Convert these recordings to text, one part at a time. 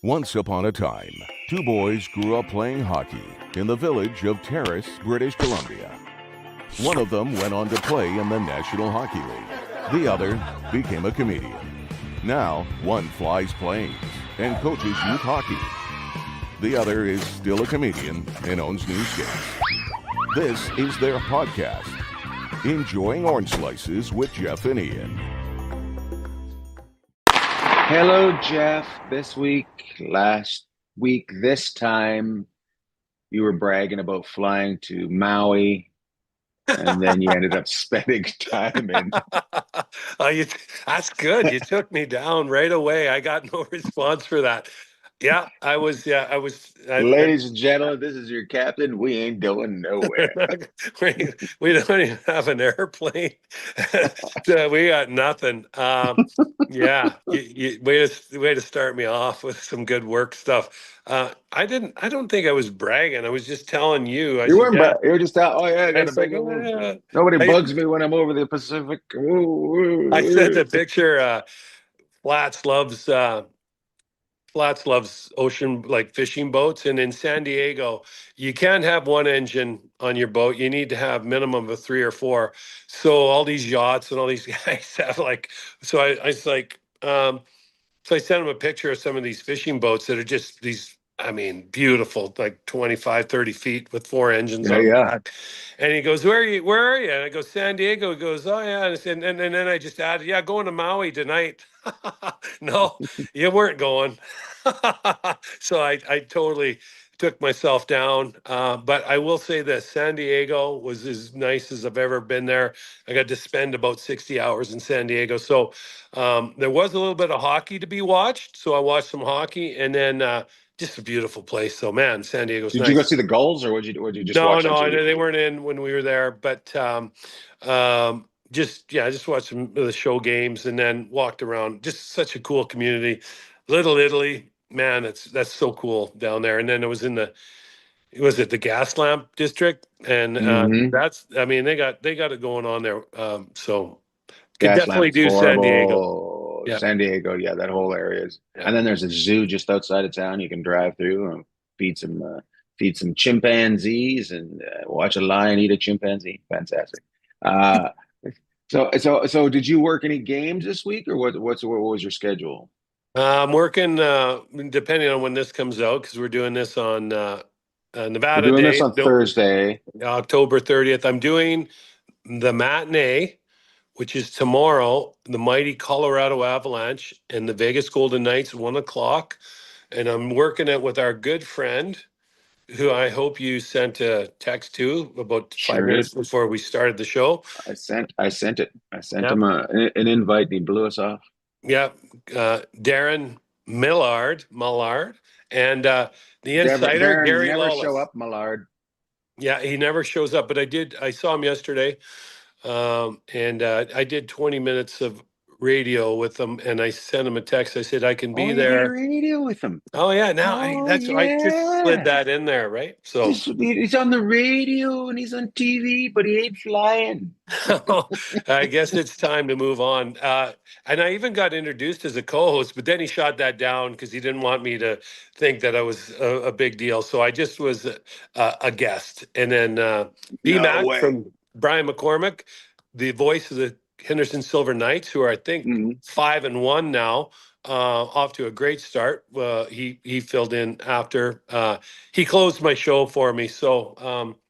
Once upon a time, two boys grew up playing hockey in the village of Terrace, British Columbia. One of them went on to play in the National Hockey League. The other became a comedian. Now, one flies planes and coaches youth hockey. The other is still a comedian and owns newsstands. This is their podcast, Enjoying Orange Slices with Jeff and Ian. Hello, Jeff. Last week, this time, you were bragging about flying to Maui, and then you ended up spending time in. That's good. You took me down right away. I got no response for that. Yeah, I was. Yeah, I was. Ladies and gentlemen, this is your captain. We ain't going nowhere. we don't even have an airplane. We got nothing. Yeah, way to start me off with some good work stuff. I don't think I was bragging. I was just telling you. You weren't, but you were just out. Oh yeah, I got a big. Nobody bugs me when I'm over the Pacific. I sent a picture. Flats loves ocean, like fishing boats. And in San Diego, you can't have one engine on your boat. You need to have minimum of 3 or 4. So all these yachts and all these guys have so I sent him a picture of some of these fishing boats that are just these, beautiful, like 25, 30 feet with 4 engines on the back. And he goes, where are you? And I go, San Diego. He goes, oh yeah. And then I just added, yeah, going to Maui tonight. No, you weren't going. So I totally took myself down. But I will say this, San Diego was as nice as I've ever been there. I got to spend about 60 hours in San Diego. So there was a little bit of hockey to be watched. So I watched some hockey, and then just a beautiful place. So man, San Diego's nice. Did you go see the Gulls, or would you just watch? No, they weren't in when we were there. But just watched some of the show games and then walked around. Just such a cool community. Little Italy, man, that's so cool down there. And then it was in the gas lamp district, and they got it going on there. So could definitely do San Diego. Yeah. San Diego, yeah, that whole area is. Yeah. And then there's a zoo just outside of town you can drive through and feed some chimpanzees and watch a lion eat a chimpanzee. Fantastic. So did you work any games this week, or what was your schedule? I'm working depending on when this comes out, because we're doing this on Nevada We're doing Day. This on Thursday, October 30th. I'm doing the matinee, which is tomorrow, the mighty Colorado Avalanche and the Vegas Golden Knights, 1:00. And I'm working it with our good friend, who I hope you sent a text to about 5 minutes before we started the show. I sent it. I sent him an invite, and he blew us off. Yeah. Darren Millard, and the insider, Gary never Lawless. Show up, Millard. Yeah, he never shows up, but I saw him yesterday. And I did 20 minutes of radio with him, and I sent him a text. I said I can be there. Radio with him. Oh yeah, I just slid that in there, right? So he's on the radio and he's on TV, but he ain't flying. I guess it's time to move on. And I even got introduced as a co-host, but then he shot that down because he didn't want me to think that I was a big deal. So I just was a guest, and then BMAC from Brian McCormick, the voice of the Henderson Silver Knights, who are, I think, 5-1 now, off to a great start. He filled in after. He closed my show for me. So,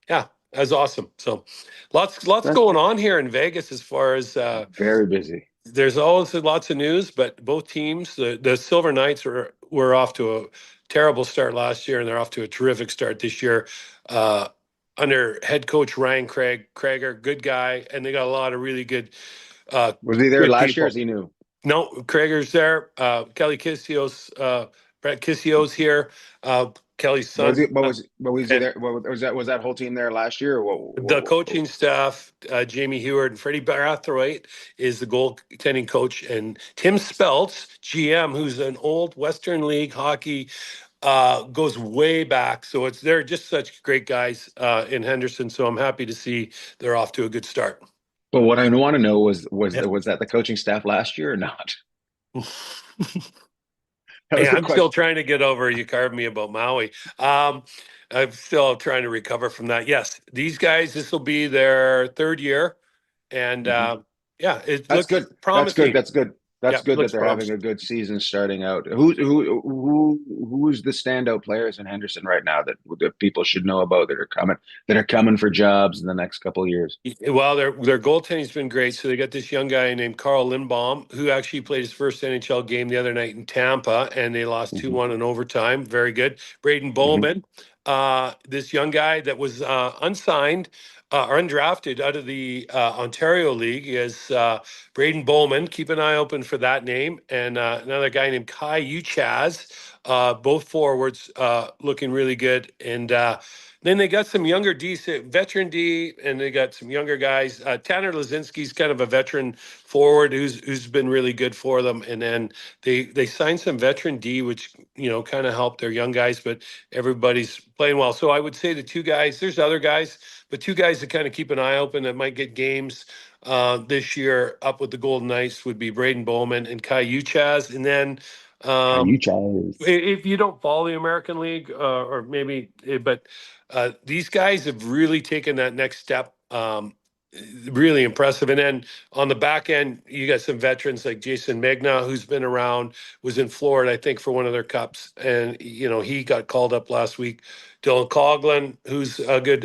that was awesome. So lots going on here in Vegas as far as... very busy. There's always lots of news, but both teams, the Silver Knights were off to a terrible start last year, and they're off to a terrific start this year. Under head coach Ryan Krager, good guy, and they got a lot of really good. Was he there last year? Or is he new? No, Krager's there. Kelly Kissios, Brett Kissios here. Kelly's son. Was he there? Was that whole team there last year? Or the coaching staff, Jamie Heward and Freddie Brathwaite is the goaltending coach, and Tim Speltz, GM, who's an old Western League hockey. Goes way back, so they're just such great guys in Henderson. So I'm happy to see they're off to a good start. But what I want to know was that the coaching staff last year or not? That Hey, was the I'm still question. trying to get over you carved me about Maui. I'm still trying to recover from that. Yes, these guys, this will be their third year, and Mhm. yeah, it That's looks good. That's good. promising. That's good. Yeah, That's good that looks they're having promising. a good season starting out. Who's the standout players in Henderson right now that people should know about that are coming for jobs in the next couple of years? Well, their goaltending's been great. So they got this young guy named Carl Lindbaum, who actually played his first NHL game the other night in Tampa, and they lost Hmm. 2-1 in overtime. Very good. Braden Hmm. Bowman, this young guy that was unsigned or undrafted out of the Ontario League is Braden Bowman. Keep an eye open for that name. And another guy named Kai Uchaz, both forwards looking really good. And then they got some younger D, veteran D, and they got some younger guys. Tanner Lazinski's kind of a veteran forward who's been really good for them. And then they signed some veteran D, which kind of helped their young guys. But everybody's playing well. So I would say the two guys. There's other guys, but two guys to kind of keep an eye open that might get games this year up with the Golden Knights would be Braden Bowman and Kai Uchaz. And then You um, Charles. if you don't follow the American League, or maybe, but these guys have really taken that next step. Really impressive. And then on the back end, you got some veterans like Jason Megna, who's been around, was in Florida, I think, for one of their cups, and he got called up last week. Dylan Coughlin, who's a good,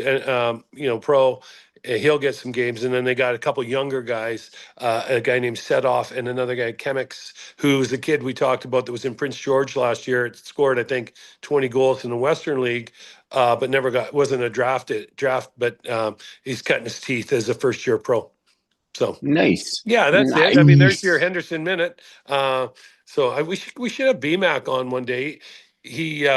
pro. He'll get some games, and then they got a couple younger guys, a guy named Setoff and another guy Chemix, who was the kid we talked about that was in Prince George last year. It scored, I think, 20 goals in the Western League, but wasn't a draft, but he's cutting his teeth as a first year pro. So Nice. yeah, that's it. I mean, there's your Nice. Henderson minute. So we should have BMAC on one day. He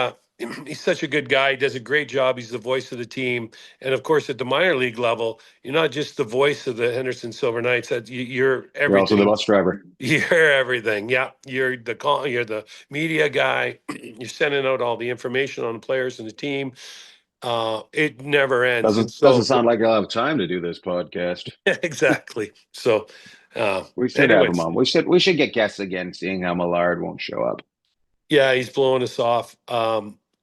he's such a good guy. He does a great job. He's the voice of the team, and of course, at the minor league level, you're not just the voice of the Henderson Silver Knights. That you're You're also the everything. bus driver. You're everything. Yeah, you're the call. You're the media guy. You're sending out all the information on the players and the team. It never ends, and Doesn't so sound like I'll have time to do this podcast. exactly. So, We should have him anyways, on. We should get guests again, seeing how Millard won't show up. yeah, he's blowing us off.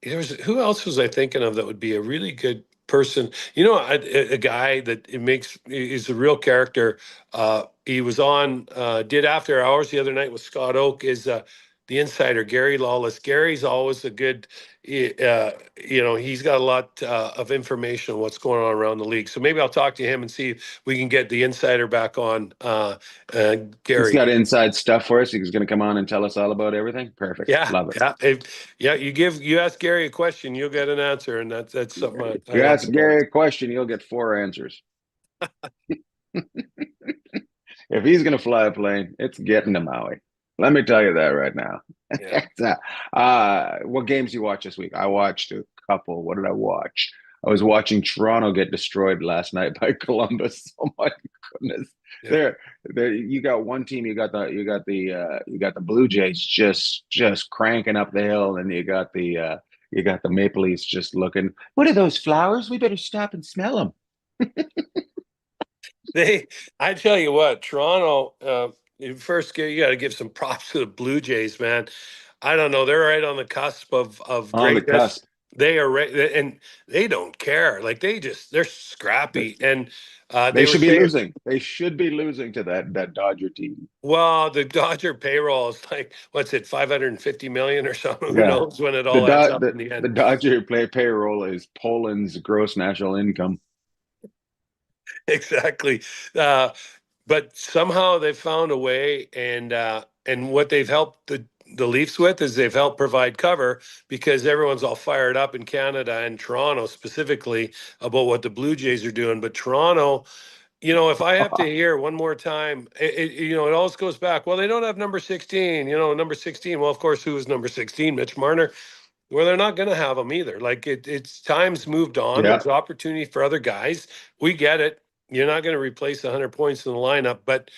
Who else was I thinking of that would be a really good person? A guy that is a real character. He was on did After Hours the other night with Scott Oak. Is the insider Gary Lawless. Gary's always a good. He's got a lot of information on what's going on around the league. So maybe I'll talk to him and see if we can get the insider back on. He's Gary. got inside stuff for us. He's going to come on and tell us all about everything. Perfect. Yeah, Love it. yeah, yeah. You ask Gary a question, you'll get an answer, and that's something If I you like ask about. Gary a question, you'll get 4 answers. If he's going to fly a plane, it's getting to Maui. Let me tell you that right now. Yeah, What games you watch this week? I watched a couple. What did I watch? I was watching Toronto get destroyed last night by Columbus. Oh my goodness! yeah. There. You got one team. You got the Blue Jays just cranking up the hill, and you got the Maple Leafs just looking. What are those flowers? We better stop and smell them. I tell you what, Toronto. You got to give some props to the Blue Jays, man. I don't know, they're right on the cusp of On the greatness. cusp. They are right, and they don't care. Like they're scrappy, and They they were should be saying. losing. They should be losing to that Dodger team. Well, the Dodger payroll is like, what's it, 550 million or something? Who Yeah. knows when it The all adds Do- up in the the end? Dodger play payroll is Poland's gross national income. Exactly. Uh, but somehow they've found a way, and what they've helped the Leafs with is they've helped provide cover because everyone's all fired up in Canada and Toronto specifically about what the Blue Jays are doing. But Toronto, if I have to hear one more time, it always goes back. Well, they don't have number 16. Number 16. Well, of course, who is number 16? Mitch Marner. Well, they're not going to have them either. Like it's time's moved on. Yeah. There's opportunity for other guys. We get it. You're not going to replace 100 points in the lineup, but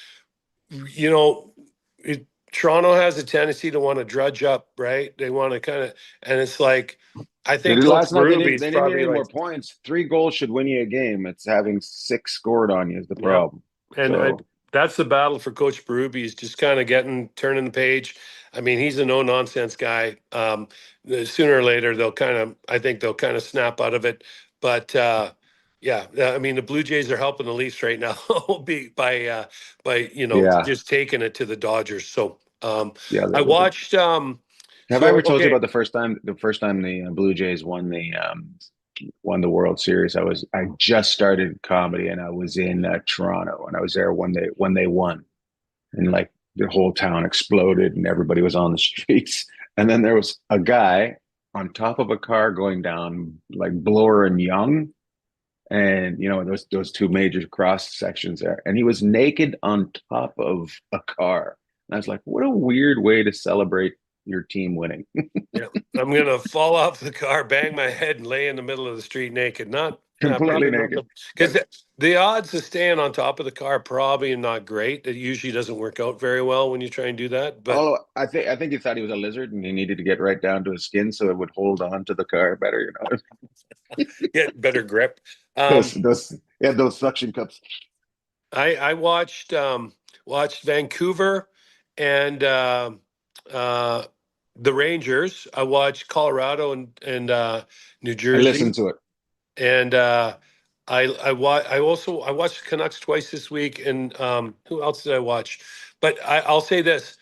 you know, Toronto has a tendency to want to drudge up, right? They want to and it's like, I They think did Coach last night. Ruby's They didn't need probably any like, more points. 3 goals should win you a game. It's having 6 scored on you is the yeah. problem. And So that's the battle for Coach Berube. He's just kind of turning the page. I mean, he's a no nonsense guy. Sooner or later, I think they'll kind of snap out of it. But yeah, I mean, the Blue Jays are helping the Leafs right now by Yeah, just taking it to the Dodgers. So yeah. I watched. Have I So ever told you okay, about the first time the Blue Jays won the World Series? I just started comedy and I was in Toronto, and I was there when they won, and like the whole town exploded and everybody was on the streets. And then there was a guy on top of a car going down like Bloor and Young, and those two major cross sections there, and he was naked on top of a car. And I was like, what a weird way to celebrate your team winning. yeah, I'm gonna fall off the car, bang my head, and lay in the middle of the street naked. Not Completely probably not naked. because the odds of staying on top of the car probably not great. It usually doesn't work out very well when you try and do that. But Oh, I think he thought he was a lizard and he needed to get right down to his skin so it would hold on to the car better, get better grip. those suction cups. I watched Vancouver and the Rangers. I watched Colorado and New I Jersey. listened to it. And I also watched the Canucks twice this week. And who else did I watch? But I'll say this: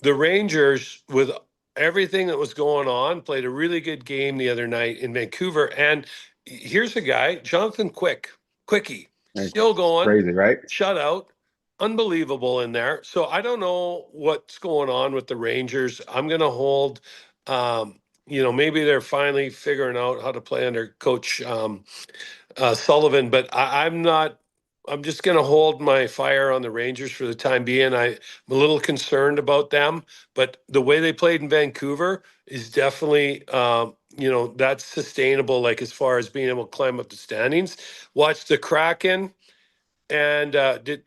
the Rangers, with everything that was going on, played a really good game the other night in Vancouver. And here's a guy, Jonathan Quickie, still It's going, crazy, right? shutout, unbelievable in there. So I don't know what's going on with the Rangers. I'm going to hold. Maybe they're finally figuring out how to play under Coach Sullivan, but I'm not. I'm just going to hold my fire on the Rangers for the time being. I'm a little concerned about them, but the way they played in Vancouver is definitely, that's sustainable. Like as far as being able to climb up the standings. Watch the Kraken and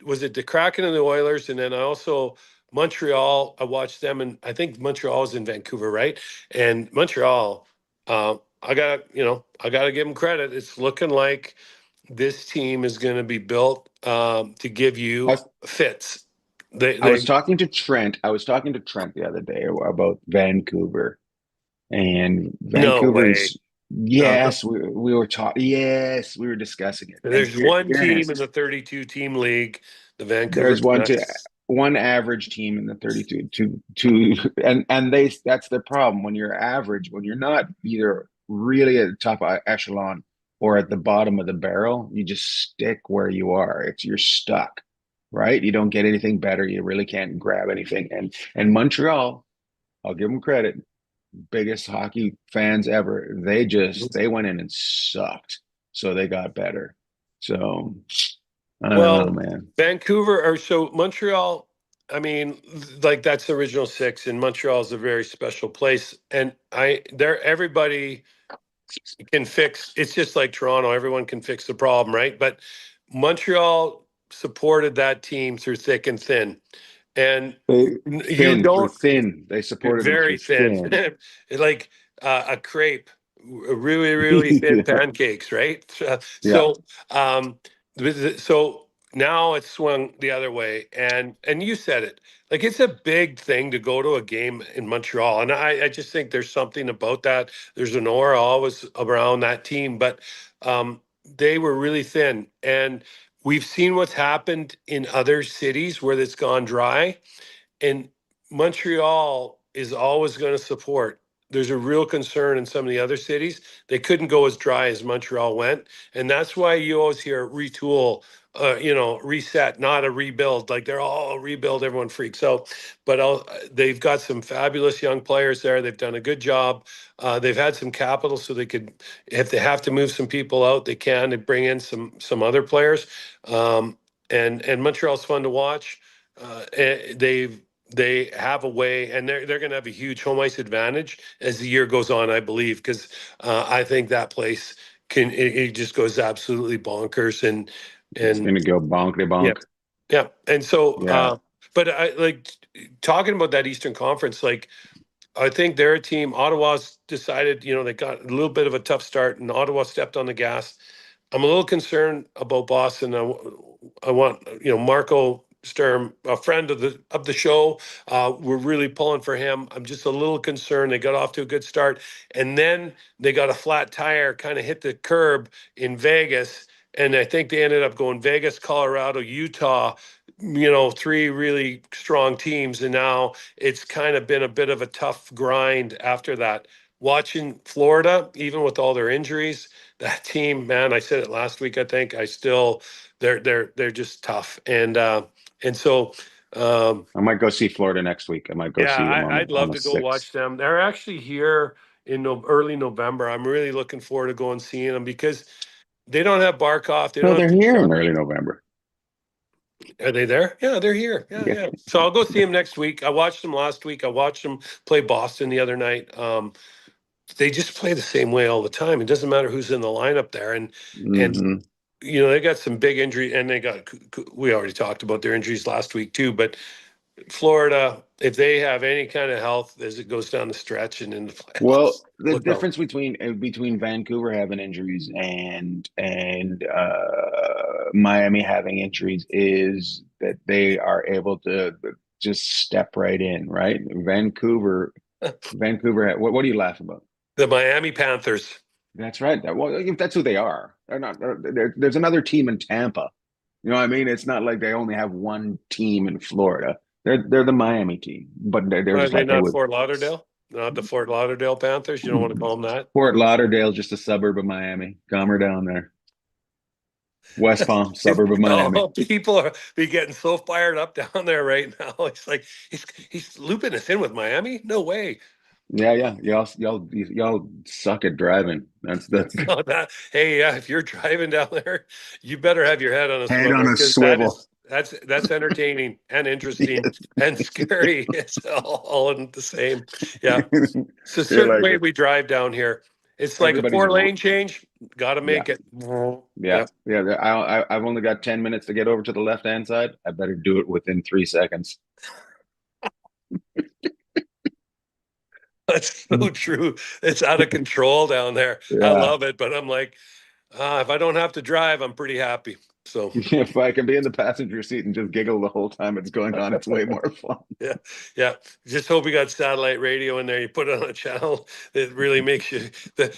was it the Kraken and the Oilers, and then I also Montreal. I watched them, and I think Montreal is in Vancouver, right? And Montreal, I got to give them credit. It's looking like this team is going to be built to give I, you fits. They I was they talking to Trent. I was talking to Trent the other day about Vancouver. And no way. Vancouver's, yes, we were talking. Yes, we were discussing it. And There's one here it team in is. the 32 team league, the Vancouver There's Canucks. one average team in the 32 and that's the problem when you're average, when you're not either really at the top echelon or at the bottom of the barrel, you just stick where you are. You're stuck, right? You don't get anything better. You really can't grab anything. And Montreal, I'll give them credit, biggest hockey fans ever. They went in and sucked, so they got better. So I don't know, Well, man. Vancouver or so Montreal, I mean, like that's the original six, and Montreal is a very special place. And everybody can fix it's just like Toronto, everyone can fix the problem, right? But Montreal supported that team through thick and thin. And They you don't thin. They supported them very through thin, thin. like a crepe, really, really thin Yeah, pancakes, right? yeah. Um, so now it's swung the other way, and you said it, like it's a big thing to go to a game in Montreal, and I just think there's something about that. There's an aura always around that team, but they were really thin, and we've seen what's happened in other cities where it's gone dry and Montreal is always going to support. There's a real concern in some of the other cities. They couldn't go as dry as Montreal went. And that's why you always hear retool, reset, not a rebuild. Like they're all rebuild, everyone freaks out. But they've got some fabulous young players there. They've done a good job. They've had some capital so they could, if they have to move some people out, they can. They bring in some other players. And Montreal's fun to watch. They have a way, and they're going to have a huge home ice advantage as the year goes on, I believe, because I think that place it just goes absolutely bonkers It's and gonna go bonk de yeah, bonk. yeah, and so Yeah. but I like talking about that Eastern Conference. Like I think their team, Ottawa's decided, they got a little bit of a tough start, and Ottawa stepped on the gas. I'm a little concerned about Boston. I want, Marco Sturm, a friend of the show. We're really pulling for him. I'm just a little concerned. They got off to a good start, and then they got a flat tire, kind of hit the curb in Vegas, and I think they ended up going Vegas, Colorado, Utah. Three really strong teams, and now it's kind of been a bit of a tough grind after that. Watching Florida, even with all their injuries, that team, man, I said it last week. I think they're just tough, and so, I might go see Florida next week. I might go yeah, see them on I'd on love the to go 6th. watch them. They're actually here in early November. I'm really looking forward to going seeing them because they don't have Barkov. They No, don't have they're here in early Kachuk. November. Are they there? Yeah, they're here. Yeah, Yeah. yeah. So I'll go see them next week. I watched them last week. I watched them play Boston the other night. They just play the same way all the time. It doesn't matter who's in the lineup there, and Hmm. they got some big injury, and we already talked about their injuries last week too. But Florida, if they have any kind of health as it goes down the stretch and in the Well, playoffs, the look out. difference between Vancouver having injuries and Miami having injuries is that they are able to just step right in, right? Vancouver. What are you laughing about? The Miami Panthers. That's right. Well, that's who they are. They're not. There's another team in Tampa. You know what I mean? It's not like they only have one team in Florida. They're the Miami team, but they're Are just they like, hey, not with Fort Lauderdale? Not the Fort Lauderdale Panthers? You don't want to call them that? Fort Lauderdale, just a suburb of Miami. Calmer down there. West Palm, suburb of Miami. Oh, people are be getting so fired up down there right now. It's like he's looping us in with Miami. No way. Yeah, yeah. Y'all suck at driving. That's No, hey, yeah, if you're driving down there, you better have your head on a head swivel on a because swivel. that's entertaining and interesting Yes. and scary. It's all in the same. Yeah, it's a You're certain like way we drive down here. It's like a everybody's. 4-lane change. Got to Yeah, make it. yeah, Yeah. yeah. I've only got 10 minutes to get over to the left hand side. I better do it within 3 seconds. That's so true. It's out of control down there. I Yeah. love it, but I'm like, if I don't have to drive, I'm pretty happy. So, If I can be in the passenger seat and just giggle the whole time it's going on, it's way more fun. yeah, yeah. Just hope we got satellite radio in there. You put it on a channel that really makes you.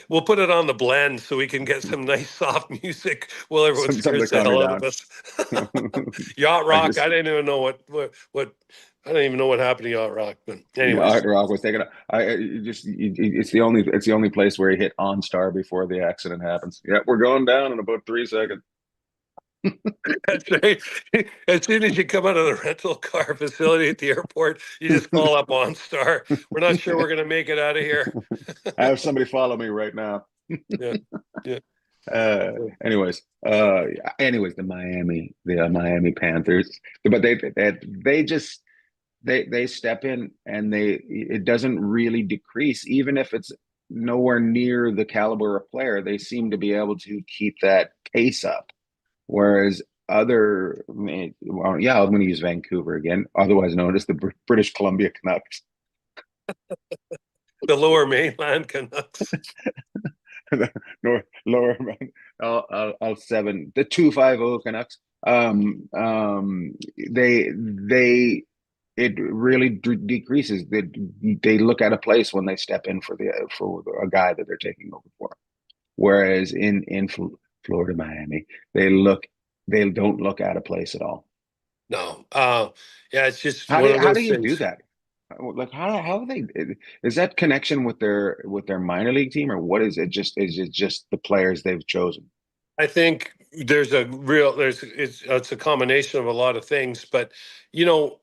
We'll put it on the blend so we can get some nice soft music while everyone Something to scares the calm me hell out of down. us. Yacht I Rock. I just didn't even know what. I don't even know what happened to Yacht Rock. But Art anyways, Rock was taking. It's the only place where he hit OnStar before the accident happens. Yeah, we're going down in about 3 seconds. that's right. As soon as you come out of the rental car facility at the airport, you just call up OnStar. We're not sure we're going to make it out of here. I have somebody follow me right now. Yeah, yeah. Uh, anyways, anyways, the Miami Panthers, but they just they step in and it doesn't really decrease, even if it's nowhere near the caliber of player. They seem to be able to keep that pace up, whereas well, yeah, I'm going to use Vancouver again, otherwise known as the British Columbia Canucks. The Lower Mainland Canucks. Lower, I'll seven the 250 Canucks. They it really decreases. They look at a place when they step in for a guy that they're taking over for. Whereas in Florida, Miami, they don't look at a place at all. No. Yeah, it's just How one do of how do those you do things. that? Like how they is that connection with their minor league team, or what is it? Is it just the players they've chosen? I think it's a combination of a lot of things, but you know,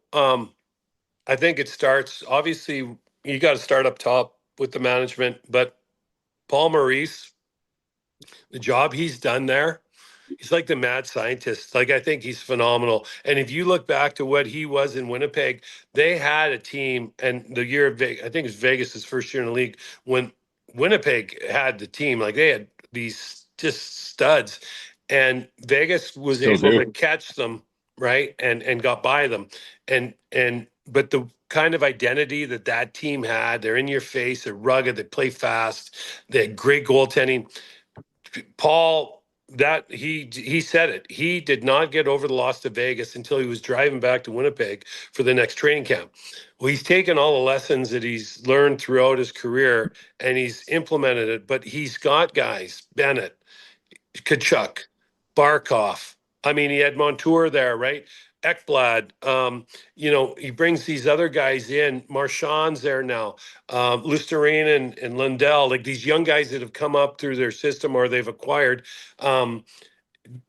I think it starts obviously you got to start up top with the management, but Paul Maurice, the job he's done there, he's like the mad scientist. Like I think he's phenomenal. And if you look back to what he was in Winnipeg, they had a team, and the year of Vegas, I think it was Vegas's first year in the league when Winnipeg had the team. Like they had these just studs, and Vegas was Still able to do. catch them right and got by them, and but the kind of identity that team had, they're in your face, they're rugged, they play fast, they had great goaltending. Paul that he said it. He did not get over the loss to Vegas until he was driving back to Winnipeg for the next training camp. Well, he's taken all the lessons that he's learned throughout his career and he's implemented it. But he's got guys, Bennett, Kachuk, Barkov. I mean, he had Montour there, right? Ekblad. He brings these other guys in. Marchand's there now. Lusterine and Lundell, like these young guys that have come up through their system or they've acquired.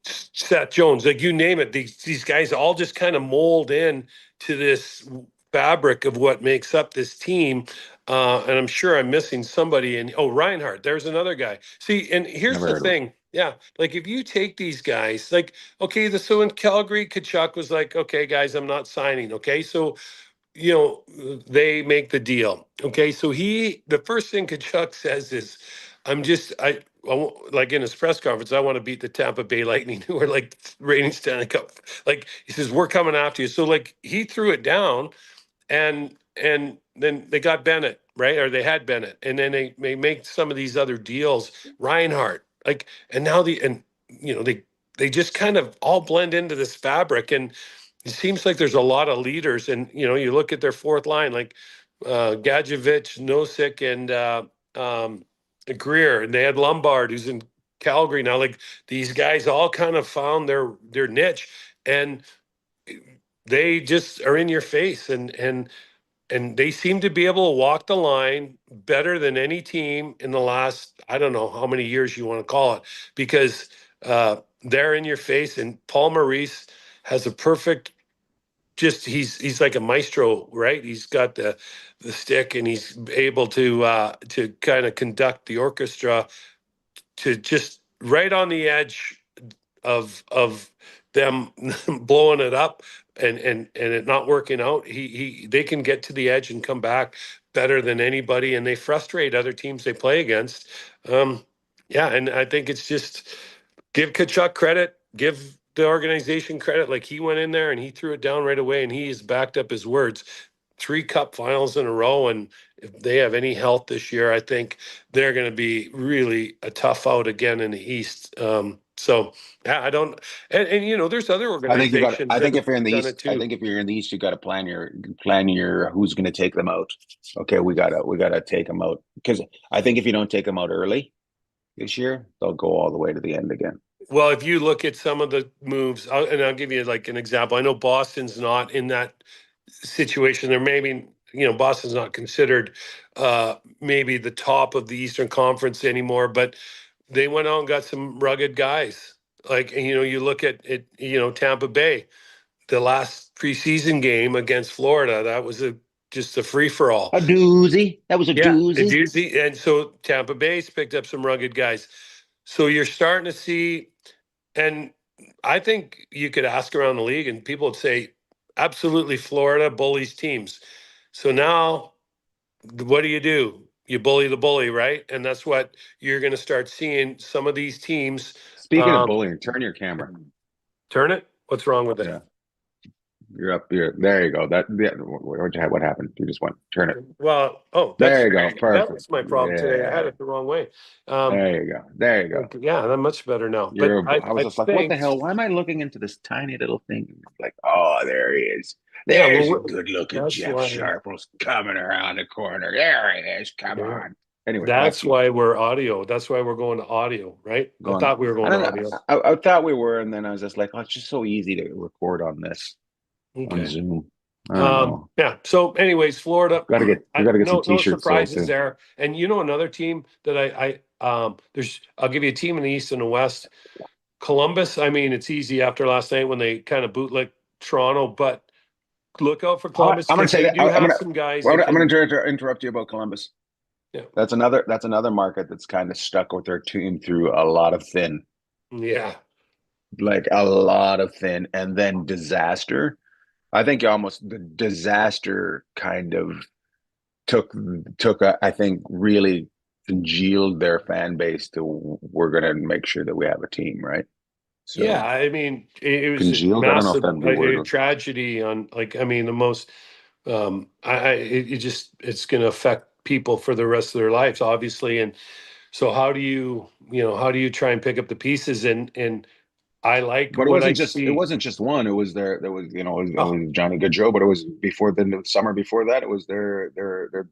Seth Jones, like you name it, these guys all just kind of mold in to this fabric of what makes up this team. And I'm sure I'm missing somebody. And Reinhardt, there's another guy. See, and here's the thing. Yeah, like if you take these guys, like, okay, so in Calgary, Kachuk was like, okay, guys, I'm not signing. Okay, so they make the deal. Okay, so the first thing Kachuk says is, like in his press conference, I want to beat the Tampa Bay Lightning, who are like reigning Stanley Cup. Like he says, we're coming after you. So like he threw it down, and then they got Bennett, right? Or they had Bennett, and then they make some of these other deals, Reinhardt, like, and now they just kind of all blend into this fabric, and it seems like there's a lot of leaders, and you look at their fourth line, like Gadjevich, Nosek, and Greer, and they had Lombard, who's in Calgary now. Like these guys all kind of found their niche, and they just are in your face, and they seem to be able to walk the line better than any team in the last, I don't know how many years you want to call it, because they're in your face. And Paul Maurice has a perfect, he's like a maestro, right? He's got the stick, and he's able to kind of conduct the orchestra to just right on the edge of them blowing it up and it not working out. They can get to the edge and come back better than anybody, and they frustrate other teams they play against. And I think it's just give Kachuk credit, give the organization credit. Like he went in there and he threw it down right away, and he has backed up his words. 3 cup finals in a row, and if they have any health this year, I think they're going to be really a tough out again in the East. So yeah, I don't, and there's other organizations. I think if you're in the East, you got to plan your who's going to take them out. Okay, we gotta take them out, because I think if you don't take them out early this year, they'll go all the way to the end again. Well, if you look at some of the moves, I'll give you like an example. I know Boston's not in that situation. They're maybe, Boston's not considered maybe the top of the Eastern Conference anymore, but they went out and got some rugged guys. Like, you look at it, Tampa Bay, the last preseason game against Florida, that was just a free for all. A doozy. That was a doozy. A doozy. And so Tampa Bay's picked up some rugged guys. So you're starting to see, and I think you could ask around the league and people would say, absolutely, Florida bullies teams. So now what do? You bully the bully, right? And that's what you're going to start seeing some of these teams. Speaking of bullying, turn your camera. Turn it? What's wrong with it? Yeah. You're up here. There you go. What happened? You just went turn it. Well, there you go. Perfect. That was my problem today. I had it the wrong way. There you go. Yeah, that's much better now. I was just like, what the hell? Why am I looking into this tiny little thing? Like, oh, there he is. There's a good-looking Jeff Sharples coming around the corner. There he is. Come on. Anyway, that's why we're audio. That's why we're going to audio, right? I thought we were going to audio. I thought we were, and then I was just like, oh, it's just so easy to record on this. On Zoom. Yeah. So, anyways, Florida. We gotta get some t-shirts. No surprises there. And another team that I'll give you a team in the East and the West. Columbus. I mean, it's easy after last night when they kind of bootlicked Toronto, but look out for Columbus. I'm going to say that. Some guys. I'm going to interrupt you about Columbus. Yeah. That's another market that's kind of stuck with their team through a lot of thin. Yeah. Like a lot of thin, and then disaster. I think almost the disaster kind of took I think really congealed their fan base to, we're going to make sure that we have a team, right? So, yeah, I mean, it was congealed, massive tragedy on, like, I mean, the most it's going to affect people for the rest of their lives, obviously, and So how do you try and pick up the pieces? And I like But what I it see. wasn't just one. It was there was it Oh, was Johnny Gaudreau, but it was before the summer before that. It was their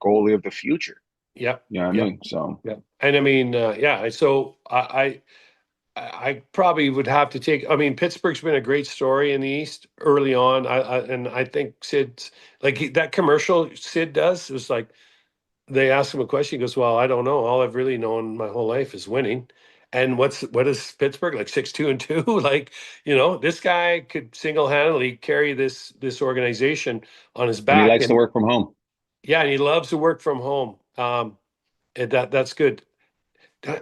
goalie of the future. yeah, You know what I yeah, mean? So yeah. And I mean, yeah. So I probably would have to take. I mean, Pittsburgh's been a great story in the East early on. And I think Sid, like that commercial Sid does, it was like they asked him a question. He goes, "Well, I don't know. All I've really known my whole life is winning." And what is Pittsburgh like 6-2-2? Like, this guy could single handedly carry this organization on his and he back. likes to And work from home. yeah, and he loves to work from home. And that's good.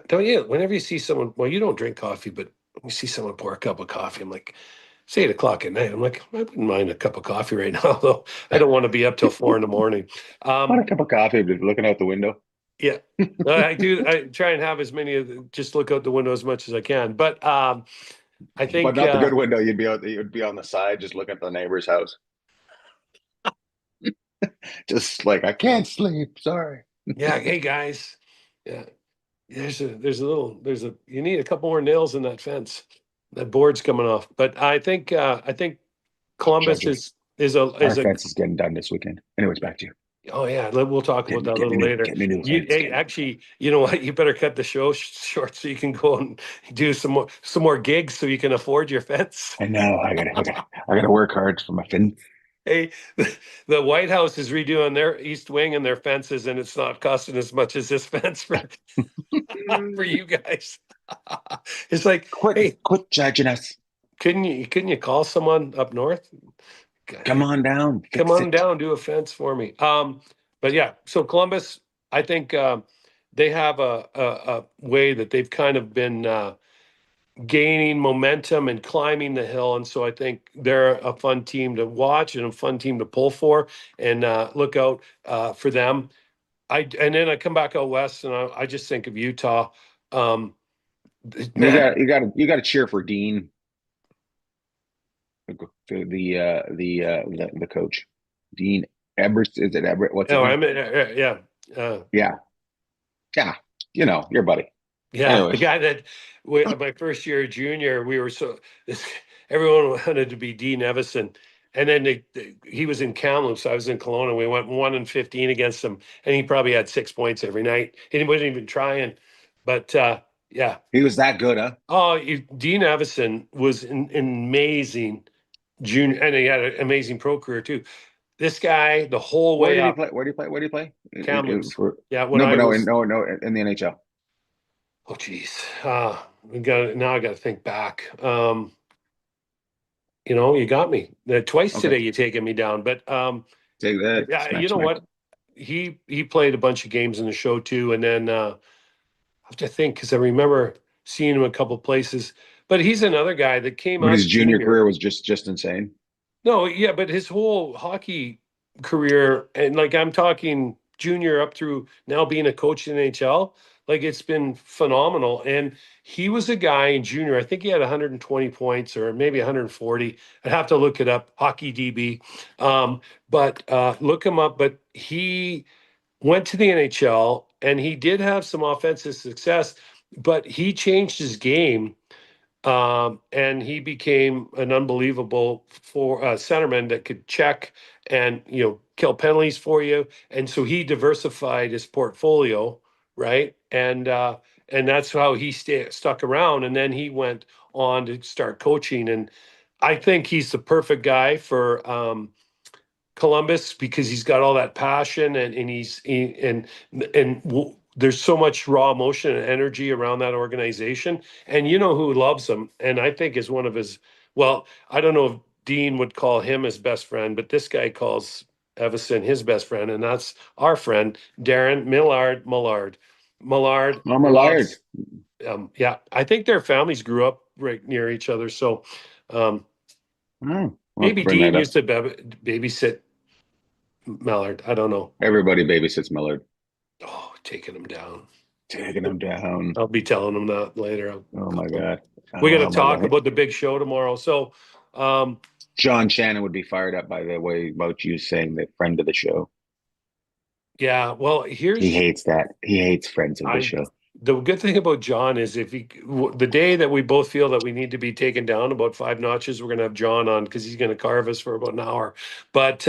Don't you? Whenever you see someone, well, you don't drink coffee, but when you see someone pour a cup of coffee, I'm like, it's 8 o'clock at night. I'm like, I wouldn't mind a cup of coffee right now, though. I don't want to be up till 4 in the morning. Want a Um, cup of coffee, but looking out the window. yeah, I do. I try and have as many just look out the window as much as I can. But I But think, not the good window. You'd be on the side, just looking at the neighbor's house. Just like I can't sleep. Sorry. yeah, hey guys, yeah, you need a couple more nails in that fence. That board's coming off. But I think Columbus Judge, is our a fence is getting done this weekend. Anyways, back to you. Oh yeah, we'll talk about that a little later. Get me new fence. Hey, actually, you know what? You better cut the show short so you can go and do some more gigs so you can afford your fence. I know. I gotta work hard for my fence. Hey, the White House is redoing their East Wing and their fences, and it's not costing as much as this fence for you guys. It's like, hey, Quit judging us. couldn't you call someone up north? Come on down. Come Fix on it. down, do a fence for me. But yeah, so Columbus, I think they have a way that they've kind of been gaining momentum and climbing the hill, and so I think they're a fun team to watch and a fun team to pull for, and look out for them. And then I come back out west, and I just think of Utah. Um, man, You got to cheer for Dean, the coach, Dean Everett. Is it Everett? What's his no, I name? mean, yeah. Yeah, yeah. Your buddy. Yeah, the Anyways, guy that my first year of junior, we were this, everyone wanted to be Dean Evison, and then he was in Kamloops, I was in Kelowna. We went 1-15 against him, and he probably had 6 points every night, and he wasn't even trying. But yeah, he was that good, huh? oh, Dean Evison was an amazing junior, and he had an amazing pro career too. This guy, the whole Where way did he up, play? Where did he play? Where did he play? Kamloops. Yeah, when No, I but was no, in the NHL. Oh geez. Now I got to think back. You got me. Twice Okay, today you taken me down, but take that, yeah, smack, you know smack. what? He played a bunch of games in the show too, and then I have to think because I remember seeing him a couple places. But he's another guy that came But out his of junior junior. career was just insane. No, yeah, but his whole hockey career, and like I'm talking junior up through now being a coach in NHL, like it's been phenomenal. And he was a guy in junior, I think he had 120 points or maybe 140. I'd have to look it up, hockey DB. But look him up. But he went to the NHL and he did have some offensive success, but he changed his game and he became an unbelievable for centerman that could check and kill penalties for you. And so he diversified his portfolio, right? And that's how he stuck around. And then he went on to start coaching. And I think he's the perfect guy for Columbus because he's got all that passion and there's so much raw emotion and energy around that organization. And you know who loves him, and I think is one of his. Well, I don't know if Dean would call him his best friend, but this guy calls Evison his best friend, and that's our friend Darren Millard I'm a liar. loves. Yeah, I think their families grew up right near each other, so um, We'll have to maybe bring Dean that up. used to babysit Mallard. I don't know. Everybody babysits Millard. Oh, taking him down. Taking him down. I'll be telling him that later. Oh my God. We got Oh to my talk God. about the big show tomorrow. So, John Shannon would be fired up by the way about you saying that friend of the show. yeah. Well, He hates that. He hates friends of the I, show. The good thing about John is the day that we both feel that we need to be taken down about 5 notches, we're going to have John on because he's going to carve us for about an hour. But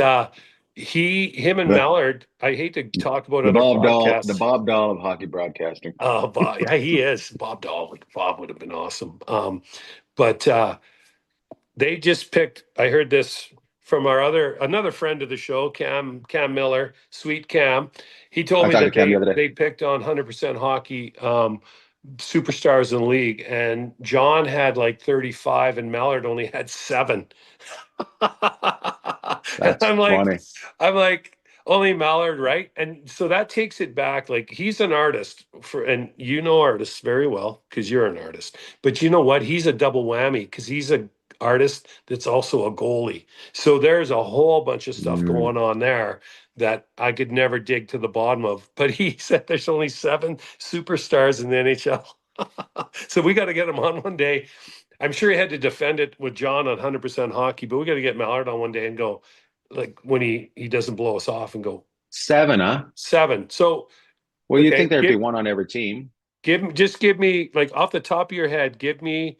him and The Mallard, I hate to talk about the other The podcasts. Bob Dahl of hockey broadcasting. Oh, Bob, yeah, he is. Bob would have been awesome. But they just picked. I heard this from another friend of the show, Cam Miller, sweet Cam. He told I me talked to that Cam the other day. they picked on 100% hockey superstars in the league, and John had like 35, and Mallard only had 7. And That's funny. I'm like, only Mallard, right? And so that takes it back. Like he's an artist and you know artists very well because you're an artist. But you know what? He's a double whammy because he's a artist that's also a goalie. So there's a whole bunch of stuff Mm. going on there that I could never dig to the bottom of. But he said there's only 7 superstars in the NHL. So we got to get him on one day. I'm sure he had to defend it with John on 100% hockey, but we got to get Mallard on one day and go, like when he doesn't blow us off and go 7, huh? 7. So Well, you'd okay, think there'd be one on every team. give me like off the top of your head, give me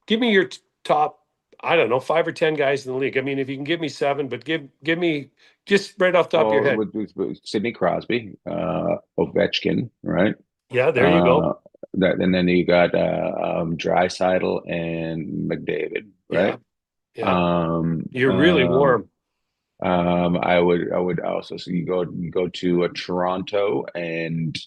your top, I don't know, 5 or 10 guys in the league. I mean, if you can give me 7, but give me just right off the top of your head. With Sidney Crosby, Ovechkin, right? Yeah, there you go. And then you got Draisaitl and McDavid, right? Yeah. You're really warm. I would also, so you go to Toronto, and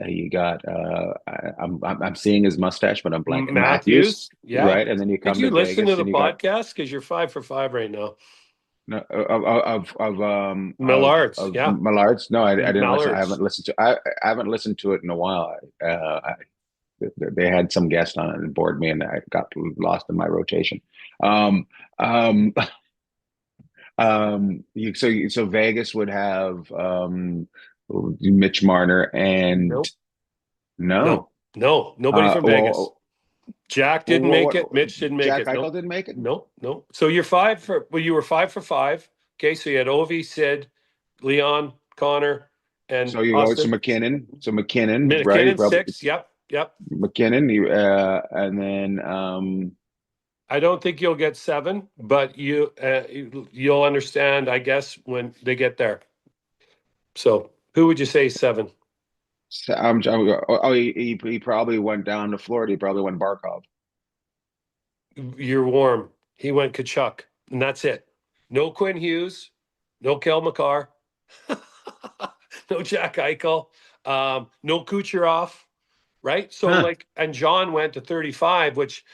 you got I'm seeing his mustache, but I'm blanking. Matthews, yeah. right? And then you come Did you to listen Vegas, to the and you got podcast? Because you're 5 for 5 right now. no, Millards, of yeah. Millards. No, I didn't listen. I Mallards. haven't listened to. I haven't listened to it in a while. They had some guest on it and bored me, and I got lost in my rotation. Um, um, so Vegas would have Mitch Marner and Nope. no, Nobody from Vegas. well, Jack didn't make it. Mitch didn't make Jack it. Eichel didn't make it. No. So you were 5 for 5. Okay, so you had Ovi, Sid, Leon, Connor, and So you Austin. go so McKinnon, right? 6. Yep. McKinnon, and then I don't think you'll get 7, but you'll understand, I guess, when they get there. So who would you say 7? he probably went down to Florida. He probably went Barkov. You're warm. He went Kachuk, and that's it. No Quinn Hughes, no Kel McCarr, no Jack Eichel, no Kucherov, right? So and John went to 35, which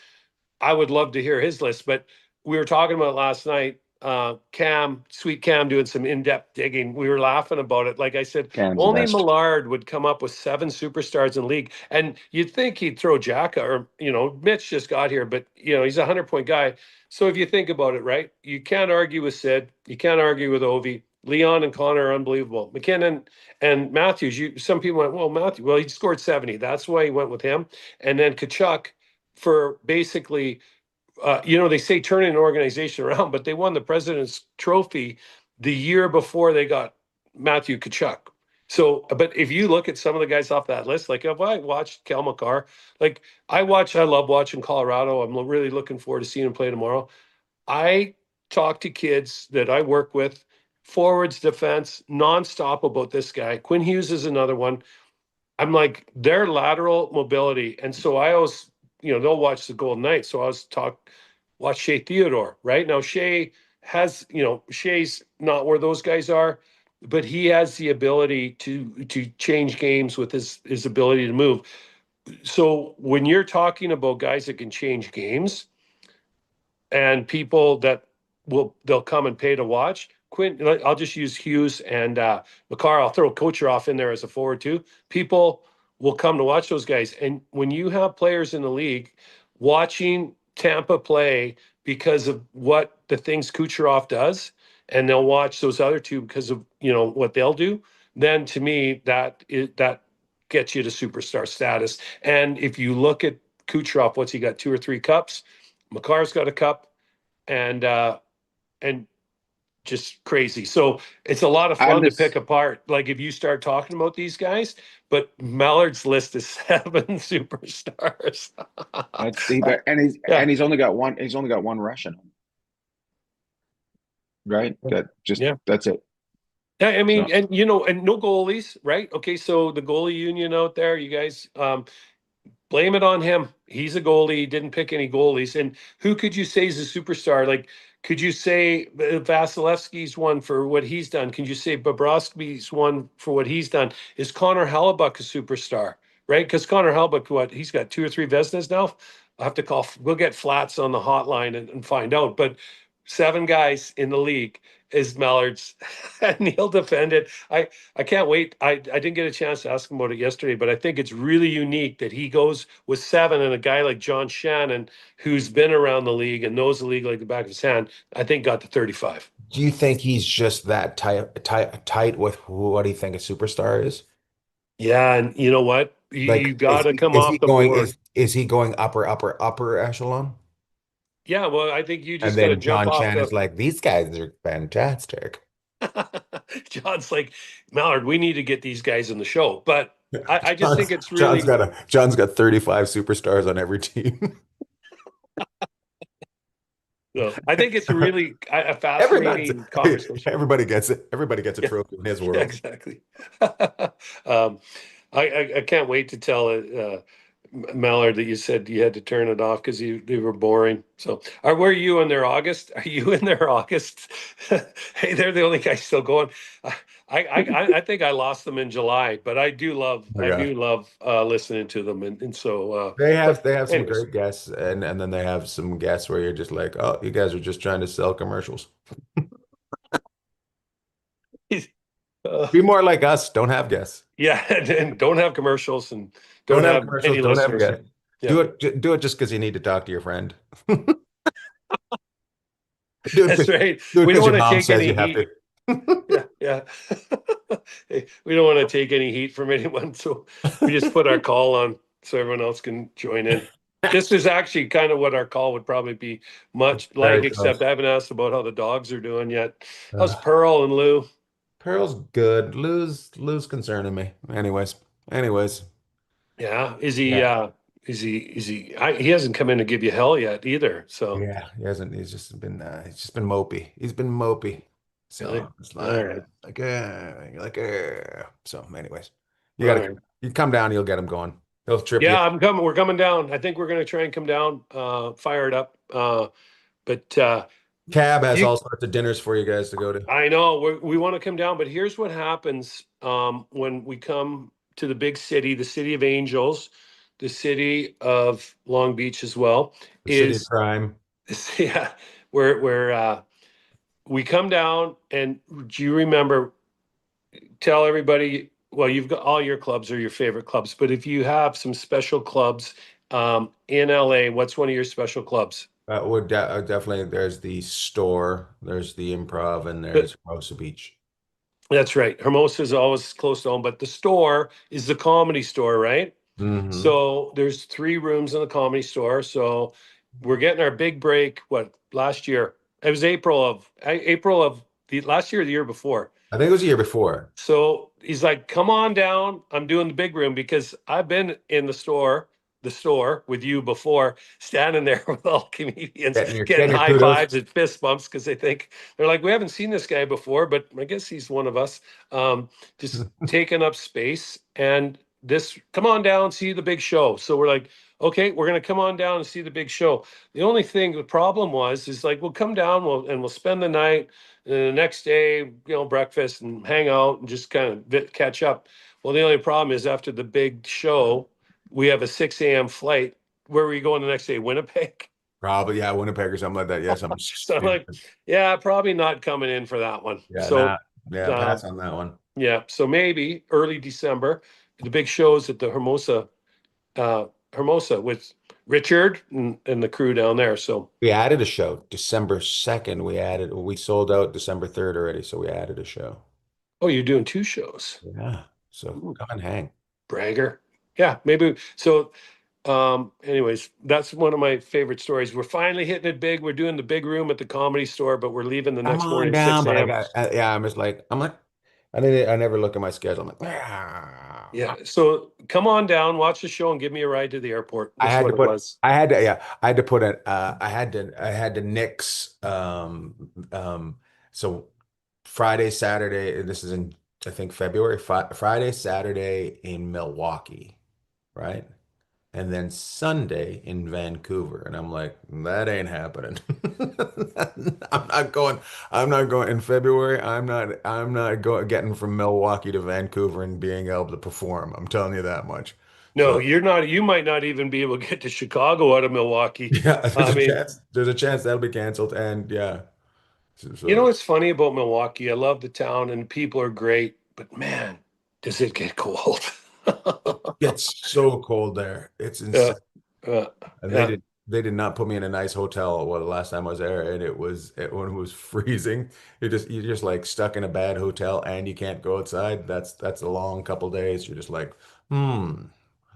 I would love to hear his list, but we were talking about last night. Sweet Cam doing some in-depth digging. We were laughing about it. Like I said, Cam's only the best. Millard would come up with 7 superstars in the league. And you'd think he'd throw Jack or, Mitch just got here, but, he's a 100-point guy. So if you think about it, right, you can't argue with Sid. You can't argue with Ovi. Leon and Connor are unbelievable. McKinnon and Matthews, some people went, well, he scored 70. That's why he went with him. And then Kachuk for basically – they say turning an organization around, but they won the President's Trophy the year before they got Matthew Tkachuk. So, but if you look at some of the guys off that list, like if I watched Kel McCarr, like I love watching Colorado. I'm really looking forward to seeing him play tomorrow. I talk to kids that I work with, forwards, defense, nonstop about this guy. Quinn Hughes is another one. I'm like, their lateral mobility. And so I always, they'll watch the Golden Knights. So I was watch Shea Theodore, right? Now Shea has, Shea's not where those guys are, but he has the ability to change games with his ability to move. So when you're talking about guys that can change games and people that they'll come and pay to watch, Quinn, I'll just use Hughes and McCarr. I'll throw Kucherov in there as a forward too. People will come to watch those guys. And when you have players in the league watching Tampa play because of what the things Kucherov does, and they'll watch those other two because of what they'll do, then to me that gets you to superstar status. And if you look at Kucherov, what's he got? 2 or 3 cups. McCarr's got a cup, and just crazy. So it's a lot of I'm fun to this. pick apart. Like if you start talking about these guys, but Mallard's list is 7 superstars. Let's see, but Yeah, he's only got one. He's only got one Russian, right? yeah. That's it. Yeah, I mean, So and and no goalies, right? Okay, so the goalie union out there, you guys, blame it on him. He's a goalie. He didn't pick any goalies. And who could you say is a superstar? Like, could you say Vasilevsky's one for what he's done? Can you say Bobrovsky's one for what he's done? Is Connor Hellebuck a superstar? Right? Because Connor Hellebuck, what he's got 2 or 3 Vezinas now. I'll have to call. We'll get Flats on the hotline and find out. But 7 guys in the league is Mallard's, and he'll defend it. I can't wait. I didn't get a chance to ask him about it yesterday, but I think it's really unique that he goes with 7 and a guy like John Shannon, who's been around the league and knows the league like the back of his hand, I think got to 35. Do you think he's just that tight with what do you think a superstar is? Yeah, and you know what? You Like, got to come is he off the going board. is he going upper echelon? Yeah, well, I think you And just got to then jump John off Chan is the. like, these guys are fantastic. John's like, Mallard, we need to get these guys in the show. But I just think it's John's really. got 35 superstars on every team. So I think it's really a Everybody's fascinating conversation. everybody gets it. Everybody gets a Yeah, trophy in his yeah, world. exactly. um, I can't wait to tell Mallard that you said you had to turn it off because they were boring. So, were you in there August? Are you in there August? Hey, they're the only guys still going. I think I lost them in July, but I do love Okay. listening to them, and so. But They have some anyways, great guests, and then they have some guests where you're just like, oh, you guys are just trying to sell commercials. uh, Be more like us. Don't have guests. yeah, and don't have commercials and Don't don't have have commercials. any Don't have listeners. guests. Yeah. Do it just because you need to talk to your friend. Do it That's right. do it We don't because your want to mom take says any you have heat. to. Yeah, yeah. Hey, we don't want to take any heat from anyone, so we just put our call on so everyone else can join in. This is actually kind of what our call would probably be much like, Very except close. I haven't asked about how the dogs are doing yet. How's Uh, Pearl and Lou? Pearl's good. Lou's concerning me. Anyways. Yeah, Yeah. he hasn't come in to give you hell yet either. So Yeah, he hasn't. He's just been mopey. He's been mopey. really, So it's all right, so anyways, all right. you come down, you'll get him going. He'll trip you. Yeah, I'm coming. We're coming down. I think we're going to try and come down, fire it up. But Cab has you all sorts of dinners for you guys to go to. I know we want to come down, but here's what happens when we come to the city of angels, the city of Long Beach as well, The city of is crime. yeah, where we come down. And do you remember? Tell everybody. Well, you've got all your clubs are your favorite clubs, but if you have some special clubs in LA, what's one of your special clubs? Would definitely there's the store, there's the Improv, and But there's Hermosa Beach. that's right. Hermosa is always close to home, but the store is the Comedy Store, right? Hmm. So there's 3 rooms in the Comedy Store. So we're getting our big break. What last year? It was April of the last year or the year before. I think it was the year before. So he's like, "Come on down. I'm doing the big room because I've been in the store with you before, standing there with all comedians, getting Getting your high kudos. fives and fist bumps because they're like, we haven't seen this guy before, but I guess he's one of us. Just taking up space and come on down, see the big show." So we're like, okay, we're gonna come on down and see the big show. The problem is like, we'll come down, we'll spend the night. And the next day, breakfast and hang out and just kind of catch up. Well, the only problem is after the big show, we have a 6 a.m. flight. Where are we going the next day? Winnipeg? Probably, yeah, Winnipeg or something like that. Yeah, something So I'm like, stupid. yeah, probably not coming in for that one. Yeah, So, nah, yeah, uh, pass on that one. yeah, so maybe early December, the big shows at the Hermosa with Richard and the crew down there. So, We added a show December 2nd. We sold out December 3rd already, so we added a show. oh, you're doing 2 shows. Yeah. So Ooh, come and hang. bragger. Yeah, maybe. So Anyways, that's one of my favorite stories. We're finally hitting it big. We're doing the big room at the Comedy Store, but we're leaving the Come next on morning at 6 down, but a.m. yeah, I'm like, I never look at my schedule. I'm like, Yeah. So come on down, watch the show, and give me a ride to the airport. I That's had what to it put, was. I had to, yeah, I had to put it, I had to nix, so Friday, Saturday, and this is in, I think February, Friday, Saturday in Milwaukee, right? And then Sunday in Vancouver. And I'm like, that ain't happening. I'm not going, I'm not going in February. I'm not going getting from Milwaukee to Vancouver and being able to perform. I'm telling you that much. No, So you're not. You might not even be able to get to Chicago out of Milwaukee. yeah, I mean, there's a chance that'll be canceled. And yeah, so, you know so what's funny about Milwaukee? I love the town and people are great, but man, does it get cold. it's so cold there. It's Yeah, insane. yeah, And yeah. they did not put me in a nice hotel. Well, the last time I was there, and when it was freezing. You're just like stuck in a bad hotel, and you can't go outside. That's a long couple days. You're just like, hmm,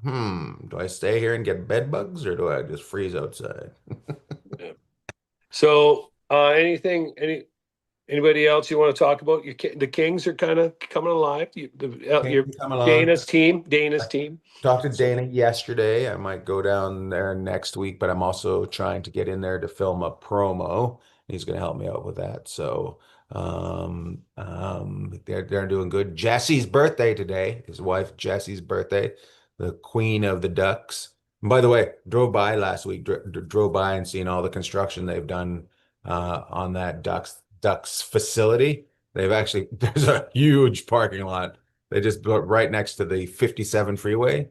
do I stay here and get bed bugs, or do I just freeze outside? Yeah. So, anybody else you want to talk about? The Kings are kind of coming alive. Your Can't come along. Dana's team. Talked to So, Dana yesterday. I might go down there next week, but I'm also trying to get in there to film a promo. He's going to help me out with that. So they're doing good. Jesse's birthday today. His wife Jesse's birthday, the queen of the Ducks. And by the way, drove by last week. Drove by and seen all the construction they've done on that Ducks facility. They've actually there's a huge parking lot they just built right next to the 57 freeway,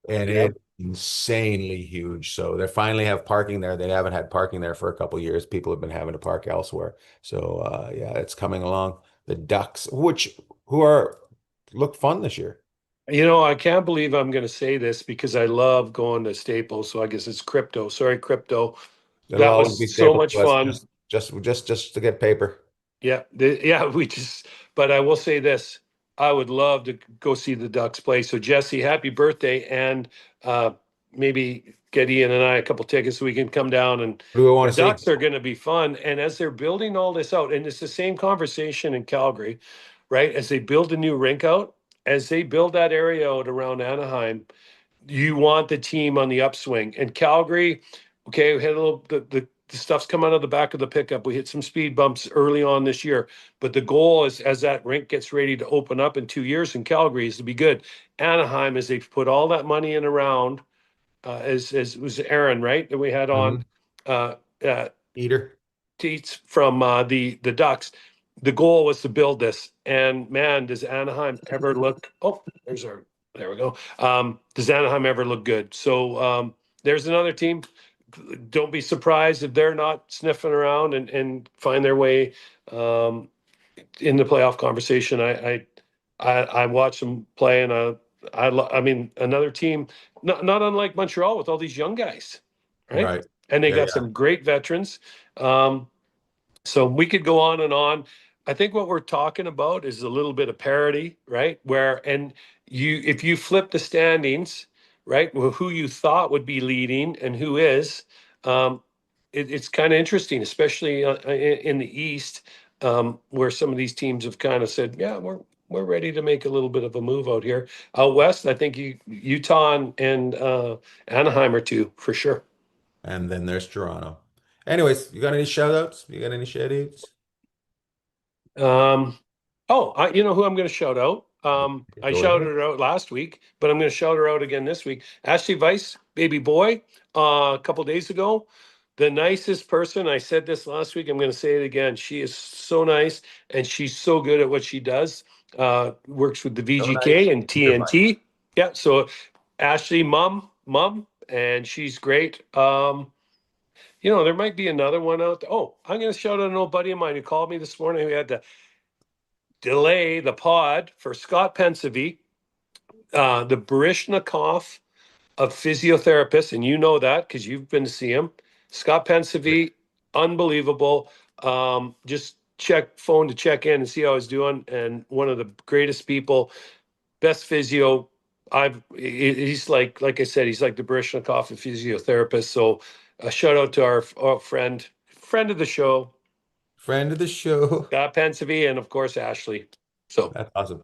and yep. it's insanely huge. So they finally have parking there. They haven't had parking there for a couple of years. People have been having to park elsewhere. So yeah, it's coming along. The Ducks, who are look fun this year. You know, I can't believe I'm going to say this because I love going to Staples. So I guess it's crypto. Sorry, crypto. It'll That always was be so staple much to us fun. just to get paper. Yeah, but I will say this. I would love to go see the Ducks play. So Jesse, happy birthday. And uh, maybe get Ian and I a couple tickets so we can come down, and What do we the want to see? Ducks are going to be fun. And as they're building all this out, and it's the same conversation in Calgary, right? As they build a new rink out, as they build that area out around Anaheim, you want the team on the upswing. And Calgary, okay, we had a little the stuff's come out of the back of the pickup. We hit some speed bumps early on this year, but the goal is as that rink gets ready to open up in 2 years in Calgary is to be good. Anaheim, as they've put all that money in around, as was Aaron, right, that we had on Mhm. uh, uh, Eater. Teats from the Ducks. The goal was to build this, and man, does Anaheim ever look? Oh, there we go. Does Anaheim ever look good? So there's another team. Don't be surprised if they're not sniffing around and find their way um, in the playoff conversation. I watch them play, and I mean another team, not unlike Montreal with all these young guys, right? Right. And they Yeah, got yeah. some great veterans. Um, so we could go on and on. I think what we're talking about is a little bit of parity, right? If you flip the standings, right, well, who you thought would be leading and who is, um, it's kind of interesting, especially in the East, where some of these teams have kind of said, "Yeah, we're ready to make a little bit of a move out here." Out west, I think Utah and Anaheim are two for sure. And then there's Toronto. Anyways, you got any shout outs? You got any shout outs? Um, you know who I'm going to shout out? I Go ahead. shouted her out last week, but I'm going to shout her out again this week. Ashley Weiss, baby boy, a couple days ago, the nicest person. I said this last week. I'm going to say it again. She is so nice, and she's so good at what she does. Works with the So nice. VGK and TNT. Yeah. So Ashley, mom, and she's great. There might be another one out there. Oh, I'm going to shout out an old buddy of mine who called me this morning who had to delay the pod for Scott Pensevy, the Barishnikov of physiotherapists, and you know that because you've been to see him. Scott Pensevy, unbelievable. Just phone to check in and see how he's doing, and one of the greatest people, best physio he's like I said, he's like the Barishnikov of physiotherapist. So a shout out to our friend of the show, Friend of the show. Pensavi, and of course Ashley. So That's awesome.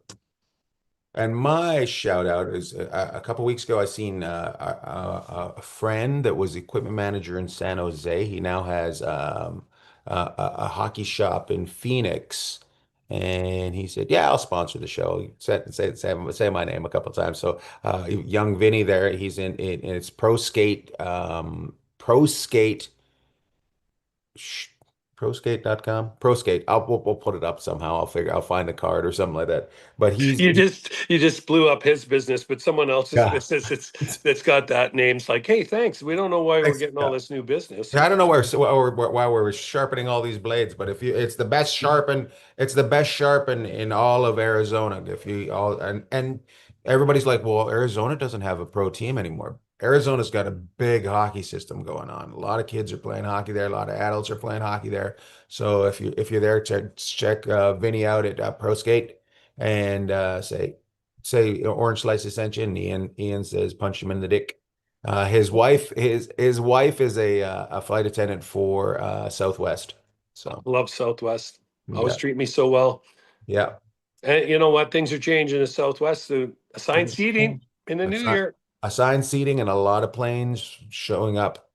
And my shout out is a couple weeks ago, I seen a friend that was equipment manager in San Jose. He now has a hockey shop in Phoenix. And he said, "Yeah, I'll sponsor the show." He said, say my name a couple times. So, young Vinny there, he's in it's Pro Skate sh- ProSkate.com. ProSkate. We'll put it up somehow. I'll find a card or something like that. But you just blew up his business, but someone else's yeah. business that's got that name's like, hey, thanks. We don't know why we're Thanks. getting all Yeah. this new business. I don't know why we're sharpening all these blades, but if you, it's the best sharpen in all of Arizona. If you all and everybody's like, well, Arizona doesn't have a pro team anymore. Arizona's got a big hockey system going on. A lot of kids are playing hockey there. A lot of adults are playing hockey there. So if you're there, check Vinny out at Pro Skate and say Orange Slice sent you, and Ian says punch him in the dick. His wife is a flight attendant for Southwest. So Love Southwest. Always yeah, treat me so well. yeah. And you know what? Things are changing in Southwest. The assigned seating in the new year. Assigned seating and a lot of planes showing up.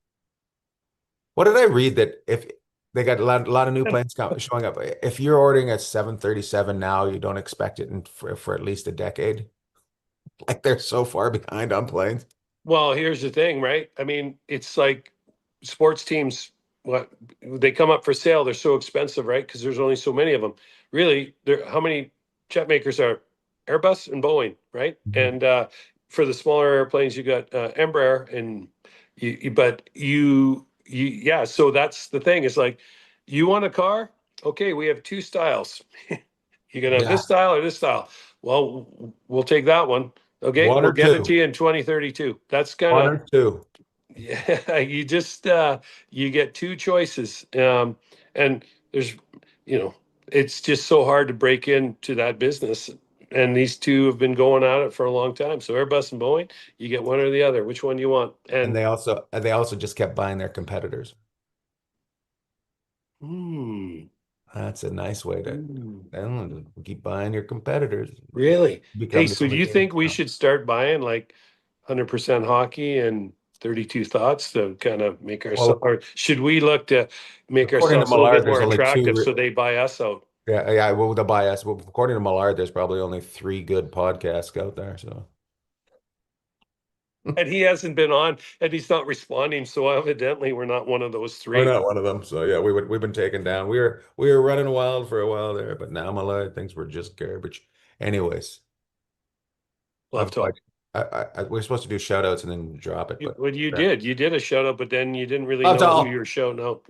What did I read that if they got a lot of new planes showing up? If you're ordering a 737 now, you don't expect it for at least a decade. Like they're so far behind on planes. Well, here's the thing, right? I mean, it's like sports teams, what they come up for sale, they're so expensive, right? Because there's only so many of them. Really, how many jet makers are Airbus and Boeing, right? Mhm. And for the smaller airplanes, you got Embraer and yeah. So that's the thing. It's like, you want a car? Okay, we have two styles. You can have Yeah, this style or this style. Well, we'll take that one. Okay, one we'll or get it to two, you in 2032. That's kind one of, or two. yeah, you just you get two choices. And there's, you know, it's just so hard to break into that business. And these two have been going at it for a long time. So Airbus and Boeing, you get one or the other. Which one do you want? And And they also just kept buying their competitors. hmm, That's a nice way to hmm, keep buying your competitors. really? Hey, Become the so do only you game. think we should start buying like 100% hockey and 32 thoughts to kind of make ourselves, Well, or should we look to make according to ourselves a little bit Millard, there's more only attractive so two. they buy us out? Yeah, yeah. Well, they'll buy us. Well, according to Millard, there's probably only three good podcasts out there. So And he hasn't been on and he's not responding. So evidently we're not one of those we're three. not one of them. So yeah, we've been taken down. We were running wild for a while there, but now Millard thinks we're just garbage. Anyways, Love talk. we're supposed to do shout outs and then drop it, but What you yeah. did, you did a shout out, but then you didn't really Love know who all. you're shouting out.